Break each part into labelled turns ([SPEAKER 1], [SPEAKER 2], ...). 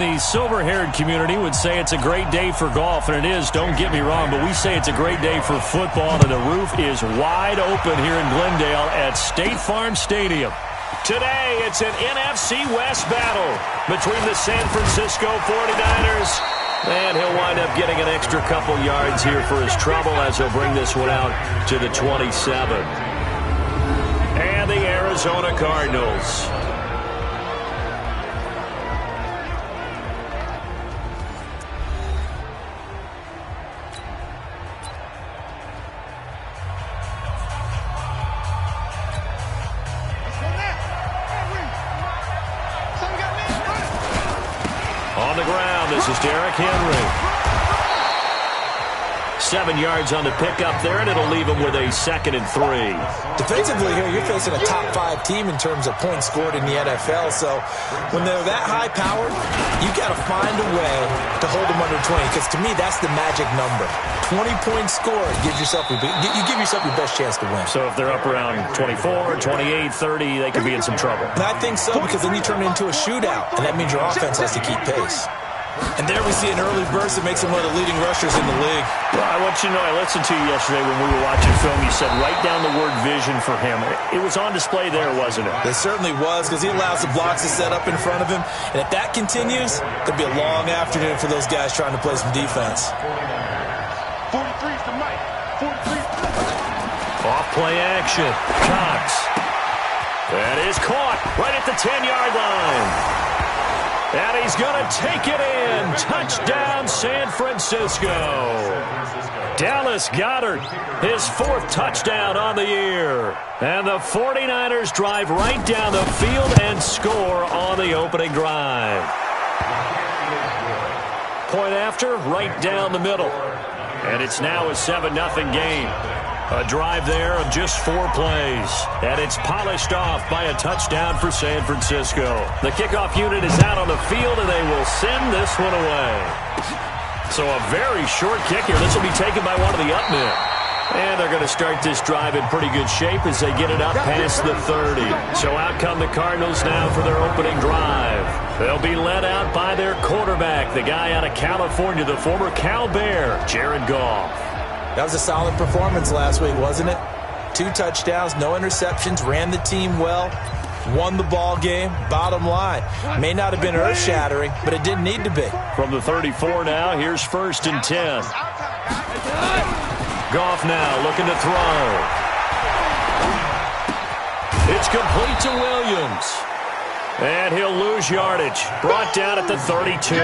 [SPEAKER 1] The silver-haired community would say it's a great day for golf, and it is, don't get me wrong, but we say it's a great day for football, and the roof is wide open here in Glendale at State Farm Stadium. Today, it's an NFC West battle between the San Francisco 49ers, and he'll wind up getting an extra couple yards here for his trouble as he'll bring this one out to the 27. And the Arizona Cardinals. On the ground, this is Derrick Henry. 7 yards on the pickup there, and it'll leave him with a 2nd and 3.
[SPEAKER 2] Defensively here, you're facing a top-5 team in terms of points scored in the NFL, so when they're that high-powered, you got to find a way to hold them under 20, because to me, that's the magic number. 20 points scored, you give yourself your best chance to win.
[SPEAKER 1] So if they're up around 24, 28, 30, they could be in some trouble.
[SPEAKER 2] And I think so, because then you turn it into a shootout, and that means your offense has to keep pace. And there we see an early burst that makes him one of the leading rushers in the league.
[SPEAKER 1] Well, I want you to know, I listened to you yesterday when we were watching film. You said write down the word vision for him. It was on display there, wasn't it?
[SPEAKER 2] It certainly was, because he allows the blocks to set up in front of him. And if that continues, it could be a long afternoon for those guys trying to play some defense.
[SPEAKER 3] 43 is the mic. 43.
[SPEAKER 1] Off play action. Cox. That is caught right at the 10-yard line. And he's going to take it in. Touchdown, San Francisco. Dallas Goedert, his 4th touchdown on the year. And the 49ers drive right down the field and score on the opening drive. Point after, right down the middle. And it's now a 7-0 game. A drive there of just 4 plays. And it's polished off by a touchdown for San Francisco. The kickoff unit is out on the field, and they will send this one away. So a very short kick here. This will be taken by one of the up men. And they're going to start this drive in pretty good shape as they get it up past the 30. So out come the Cardinals now for their opening drive. They'll be led out by their quarterback, the guy out of California, the former Cal Bear, Jared Goff.
[SPEAKER 2] That was a solid performance last week, wasn't it? 2 touchdowns, no interceptions, ran the team well, won the ball game. Bottom line, may not have been earth-shattering, but it didn't need to be.
[SPEAKER 1] From the 34 now, here's 1st and 10. Goff now looking to throw. It's complete to Williams. And he'll lose yardage. Brought down at the 32.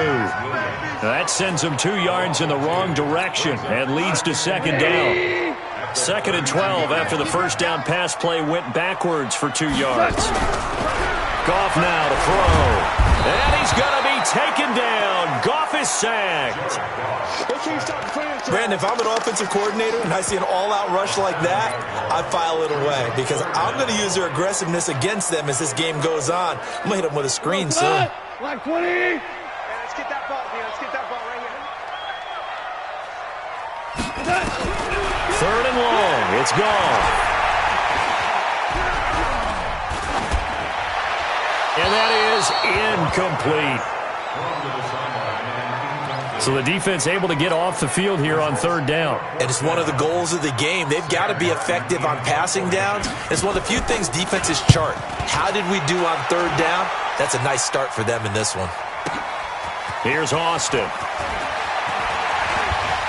[SPEAKER 1] That sends him 2 yards in the wrong direction and leads to 2nd down. 2nd and 12 after the first down pass play went backwards for 2 yards. Goff now to throw. And he's going to be taken down. Goff is sacked.
[SPEAKER 2] Brandon, if I'm an offensive coordinator and I see an all-out rush like that, I file it away because I'm going to use their aggressiveness against them as this game goes on. I'm going to hit them with a screen soon.
[SPEAKER 3] Like 20. Yeah, let's get that ball, man. Let's get that ball right here.
[SPEAKER 1] 3rd and long. It's gone. And that is incomplete. So the defense able to get off the field here on 3rd down.
[SPEAKER 2] And it's one of the goals of the game. They've got to be effective on passing downs. It's one of the few things defenses chart. How did we do on 3rd down? That's a nice start for them in this one.
[SPEAKER 1] Here's Austin.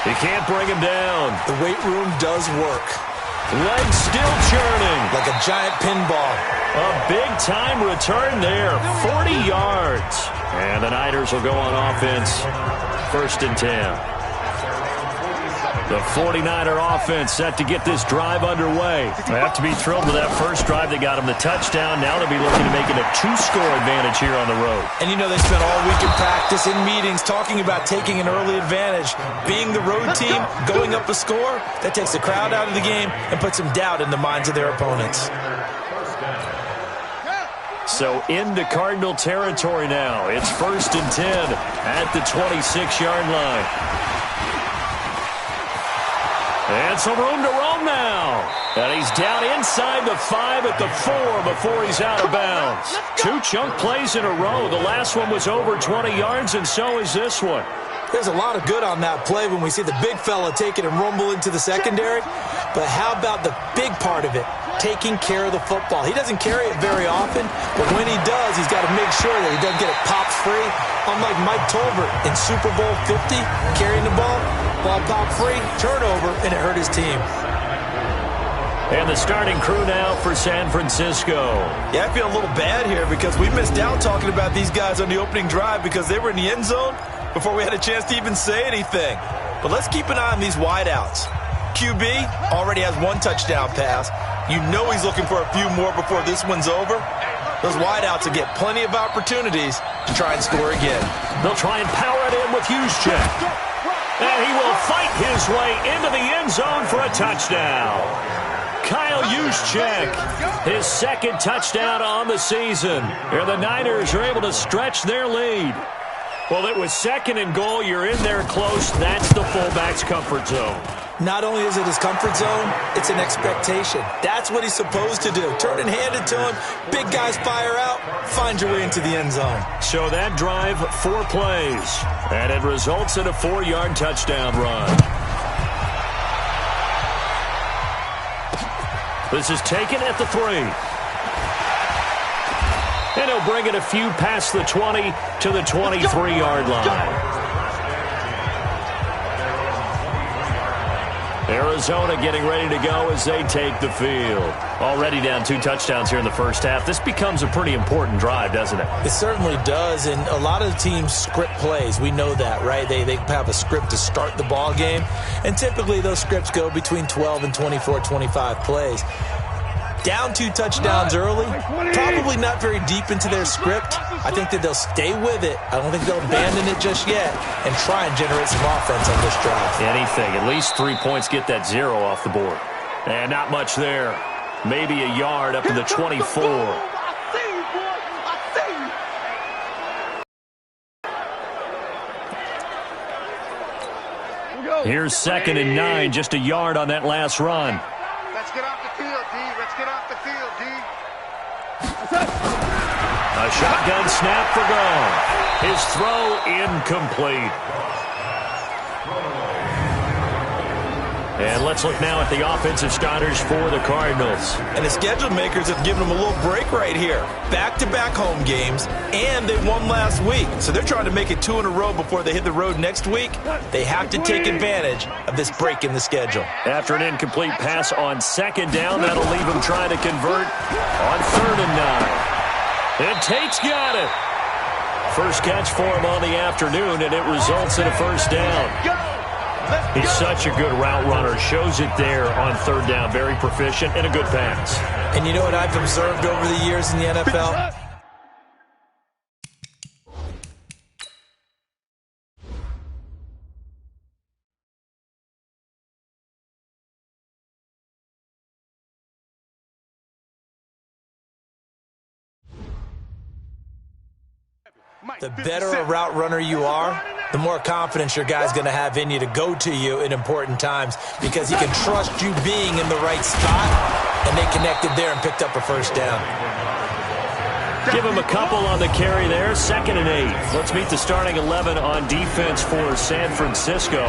[SPEAKER 1] He can't bring him down.
[SPEAKER 2] The weight room does work.
[SPEAKER 1] Legs still churning.
[SPEAKER 2] Like a giant pinball.
[SPEAKER 1] A big-time return there. 40 yards. And the Niners will go on offense. 1st and 10. The 49er offense set to get this drive underway. They have to be thrilled with that first drive. They got them the touchdown. Now they'll be looking to make it a 2-score advantage here on the road.
[SPEAKER 2] And you know they spent all week in practice, in meetings, talking about taking an early advantage. Being the road team, going up a score, that takes the crowd out of the game and puts some doubt in the minds of their opponents.
[SPEAKER 1] So into Cardinal territory now. It's 1st and 10 at the 26-yard line. And some room to roam now. And he's down inside the 5 at the 4 before he's out of bounds. 2 chunk plays in a row. The last one was over 20 yards, and so is this one.
[SPEAKER 2] There's a lot of good on that play when we see the big fella take it and rumble into the secondary. But how about the big part of it, taking care of the football? He doesn't carry it very often, but when he does, he's got to make sure that he doesn't get it popped free. Unlike Mike Tolbert in Super Bowl 50, carrying the ball popped free, turnover, and it hurt his team.
[SPEAKER 1] And the starting crew now for San Francisco.
[SPEAKER 4] Yeah, I feel a little bad here because we missed out talking about these guys on the opening drive because they were in the end zone before we had a chance to even say anything. But let's keep an eye on these wideouts. QB already has 1 touchdown pass. You know he's looking for a few more before this one's over. Those wideouts will get plenty of opportunities to try and score again.
[SPEAKER 1] They'll try and power it in with Juszczyk. And he will fight his way into the end zone for a touchdown. Kyle Juszczyk, his 2nd touchdown on the season. And the Niners are able to stretch their lead. Well, it was 2nd and goal. You're in there close. That's the fullback's comfort zone.
[SPEAKER 2] Not only is it his comfort zone, it's an expectation. That's what he's supposed to do. Turn and hand it to him. Big guys fire out. Find your way into the end zone.
[SPEAKER 1] So that drive, 4 plays. And it results in a 4-yard touchdown run. This is taken at the 3. And he'll bring it a few past the 20 to the 23-yard line. Arizona getting ready to go as they take the field. Already down 2 touchdowns here in the first half. This becomes a pretty important drive, doesn't it?
[SPEAKER 2] It certainly does, and a lot of teams script plays. We know that, right? They have a script to start the ball game, and typically those scripts go between 12 and 24, 25 plays. Down 2 touchdowns early, probably not very deep into their script. I think that they'll stay with it. I don't think they'll abandon it just yet and try and generate some offense on this drive.
[SPEAKER 1] Anything. At least 3 points get that 0 off the board. And not much there. Maybe a yard up to the 24. Here's 2nd and 9, just a yard on that last run.
[SPEAKER 3] Let's get off the field, D. Let's get off the field, D.
[SPEAKER 1] A shotgun snap for goal. His throw incomplete. And let's look now at the offensive starters for the Cardinals.
[SPEAKER 4] And the schedule makers have given them a little break right here. Back-to-back home games, and they won last week. So they're trying to make it 2 in a row before they hit the road next week. They have to take advantage of this break in the schedule.
[SPEAKER 1] After an incomplete pass on 2nd down, that'll leave him trying to convert on 3rd and 9. And Tate's got it. First catch for him on the afternoon, and it results in a 1st down. He's such a good route runner. Shows it there on 3rd down. Very proficient and a good pass.
[SPEAKER 2] And you know what I've observed over the years in the NFL? The better a route runner you are, the more confidence your guy's going to have in you to go to you in important times because he can trust you being in the right spot, and they connected there and picked up a 1st down.
[SPEAKER 1] Give him a couple on the carry there, 2nd and 8. Let's meet the starting 11 on defense for San Francisco.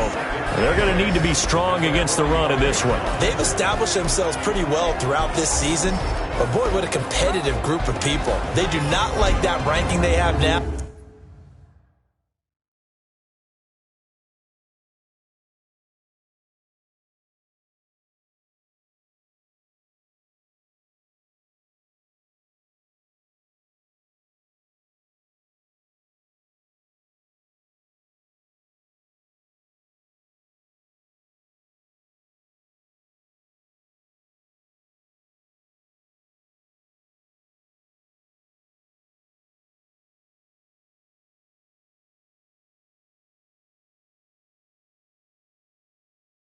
[SPEAKER 1] They're going to need to be strong against the run in this one.
[SPEAKER 2] They've established themselves pretty well throughout this season, but boy, what a competitive group of people. They do not like that ranking they have now.